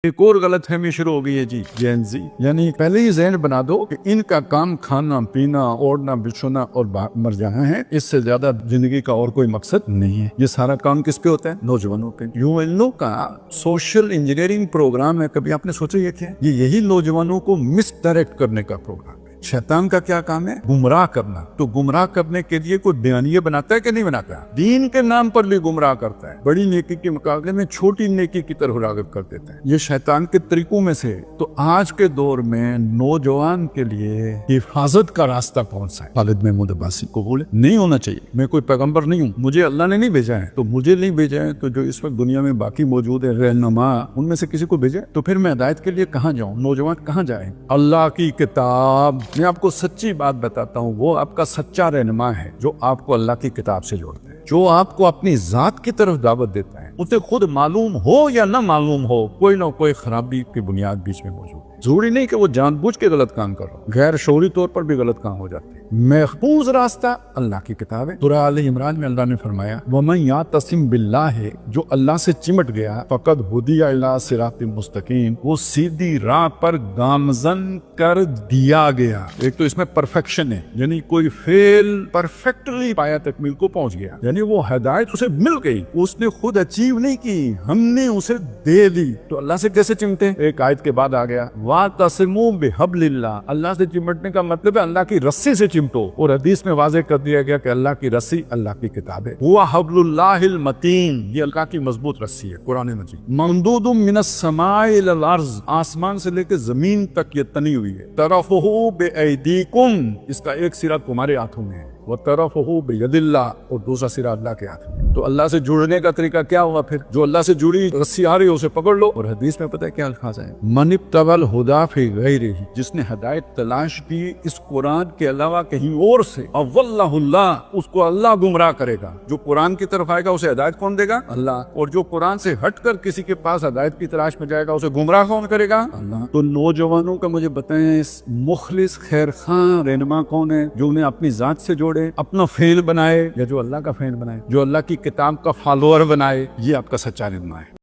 ایک اور غلط فہمی شروع ہو گئی ہے جی جین زی، یعنی پہلے ہی ذہن بنا دو کہ ان کا کام کھانا پینا اوڑھنا بچھونا اور مر جانا ہے، اس سے زیادہ زندگی کا اور کوئی مقصد نہیں ہے۔ یہ سارا کام کس پہ ہوتا ہے؟ نوجوانوں پہ۔ یو این او کا سوشل انجینئرنگ پروگرام ہے، کبھی آپ نے سوچا یہ کیا ہے؟ یہ یہی نوجوانوں کو مس ڈائریکٹ کرنے کا پروگرام ہے۔ شیطان کا کیا کام ہے؟ گمراہ کرنا۔ تو گمراہ کرنے کے لیے کوئی بیانیے بناتا ہے کہ نہیں بناتا؟ دین کے نام پر بھی گمراہ کرتا ہے، بڑی نیکی کے مقابلے میں چھوٹی نیکی کی طرف راغب کر دیتا ہے۔ یہ شیطان کے طریقوں میں سے۔ تو آج کے دور میں نوجوان کے لیے حفاظت کا راستہ کون سا ہے؟ خالد محمود عباسی کو بولے نہیں ہونا چاہیے۔ میں کوئی پیغمبر نہیں ہوں، مجھے اللہ نے نہیں بھیجا ہے، تو مجھے نہیں بھیجا ہے تو جو اس وقت دنیا میں باقی موجود ہے رہنما، ان میں سے کسی کو بھیجے تو پھر میں ہدایت کے لیے کہاں جاؤں؟ نوجوان کہاں جائیں؟ اللہ کی کتاب، میں آپ کو سچی بات بتاتا ہوں، وہ آپ کا سچا رہنما ہے جو آپ کو اللہ کی کتاب سے جوڑتا ہے، جو آپ کو اپنی ذات کی طرف دعوت دیتا ہے۔ اسے خود معلوم ہو یا نہ معلوم ہو، کوئی نہ کوئی خرابی کی بنیاد بیچ میں موجود ہے۔ ضروری نہیں کہ وہ جان بوجھ کے غلط کام کر رہا ہو، غیر شعوری طور پر بھی غلط کام ہو جاتے ہیں۔ محفوظ راستہ اللہ کی کتاب ہے۔ سورہ آل عمران میں اللہ نے فرمایا وَمَن يَعْتَصِم بِاللَّهِ، جو اللہ سے چمٹ گیا، فَقَدْ هُدِيَ إِلَىٰ صِرَاطٍ مُسْتَقِيمٍ، وہ سیدھی راہ پر گامزن کر دیا گیا۔ ایک تو اس میں پرفیکشن ہے، یعنی کوئی فعل پرفیکٹلی پایا تکمیل کو پہنچ گیا، یعنی وہ ہدایت اسے مل گئی، اس نے خود اچیو نہیں کی، ہم نے اسے دے دی۔ تو اللہ سے کیسے چمٹے؟ ایک آیت کے بعد آ گیا وَاعْتَصِمُوا بِحَبْلِ اللَّهِ، اللہ سے چمٹنے کا مطلب ہے اللہ کی رسی سے چمٹو، اور حدیث میں واضح کر دیا گیا کہ اللہ کی رسی اللہ کی کتاب ہے۔ هُوَ حَبْلُ اللَّهِ الْمَتِينُ، یہ اللہ کی مضبوط رسی ہے، قرآن مجید۔ مَمْدُودٌ مِّنَ السَّمَاءِ إِلَى الْأَرْضِ، آسمان سے لے کے زمین تک یہ تنی ہوئی ہے۔ طَرَفُهُ بِأَيْدِيكُمْ، اس کا ایک سرا تمہارے ہاتھوں میں ہے، وَطَرَفُهُ بِيَدِ اللَّهِ، اور دوسرا سرا اللہ کے ہاتھ میں۔ تو اللہ سے جڑنے کا طریقہ کیا ہوا پھر؟ جو اللہ سے جڑی رسی آ رہی ہے اسے پکڑ لو۔ اور حدیث میں پتہ ہے کیا الفاظ ہیں؟ مَنِ ابْتَغَى الْهُدَىٰ فِي غَيْرِهِ، جس نے ہدایت تلاش کی اس قرآن کے علاوہ کہیں اور سے، اَضَلَّهُ اللَّهُ، اس کو اللہ گمراہ کرے گا۔ جو قرآن کی طرف آئے گا اسے ہدایت کون دے گا؟ اللہ۔ اور جو قرآن سے ہٹ کر کسی کے پاس ہدایت کی تلاش میں جائے گا اسے گمراہ کون کرے گا؟ اللہ۔ تو نوجوانوں کا مجھے بتائیں اس مخلص خیر خواہ رہنما کون ہے جو انہیں اپنی ذات سے جوڑے، اپنا فعل بنائے، یا جو اللہ کا فعل بنائے، جو اللہ کی کتاب کا فالوور بنائے؟ یہ آپ کا سچا رہنما ہے۔